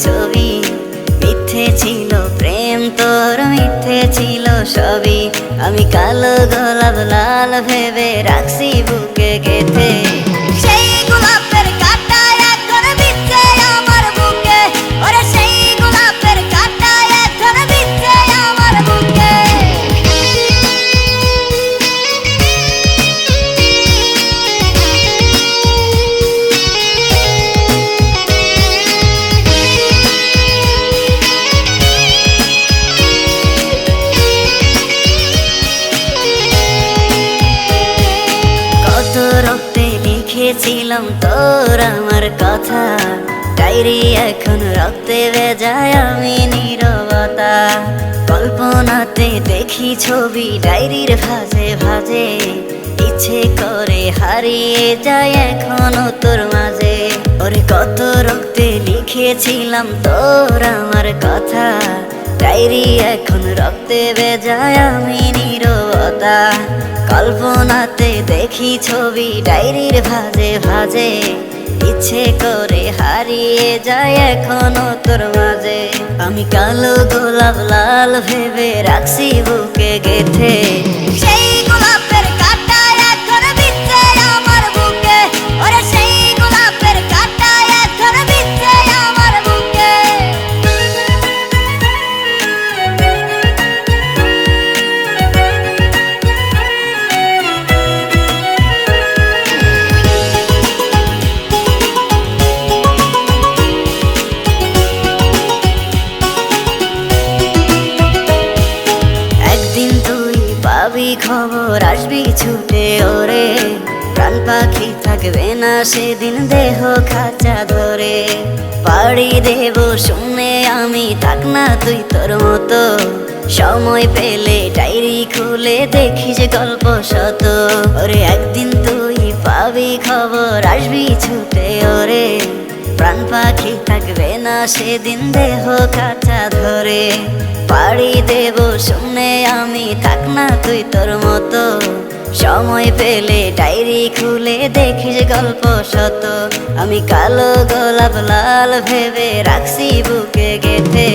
ছবি। মিথ্যে ছিল প্রেম তোর, মিথ্যে ছিল সবই। আমি কালো গোলাপ লাল ভেবে রাখছি বুকে গেঁথে। সেই গোলাপের কাঁটা এখন বিচ্ছে আমার বুকে, ওরে সেই গোলাপের কাঁটা এখন বিচ্ছে আমার বুকে। কত রক্তে লিখেছিলাম তোর আমার কথা, ডায়েরি এখন রক্তে ভেজায় আমি নীরবতা। কল্পনাতে দেখি ছবি ডায়েরির ভাঁজে ভাঁজে, ইচ্ছে করে হারিয়ে যায় এখনো তোর মাঝে। ওরে কত রক্তে লিখেছিলাম তোর আমার কথা, ডায়েরি এখন রক্তে ভেজায় আমি নীরবতা। কল্পনাতে দেখি ছবি ডায়েরির ভাঁজে ভাঁজে, ইচ্ছে করে হারিয়ে যায় এখনো তোর মাঝে। আমি কালো গোলাপ লাল ভেবে রাখছি বুকে গেঁথে। সেই গোলাপের কাঁটা এখন বিচ্ছে আমার বুকে, ওরে সেই গোলাপের কাঁটা এখন বিচ্ছে আমার বুকে। একদিন তুই পাবি খবর, আসবি ছুটে ওরে। প্রাণ পাখি থাকবে না সেদিন দেহ খাঁচা ধরে। পাড়ি দেব শুনে আমি, থাক না তুই তোর মতো। সময় পেলে ডায়েরি খুলে দেখিস গল্প শত। ওরে একদিন তুই পাবি খবর, আসবি ছুটে ওরে। প্রাণ পাখি থাকবে না সেদিন দেহ খাঁচা ধরে। পাড়ি দেব শুনে আমি, থাক না তুই তোর মতো। সময় পেলে ডায়েরি খুলে দেখিস গল্প শত। আমি কালো গোলাপ লাল ভেবে রাখছি বুকে গেঁথে।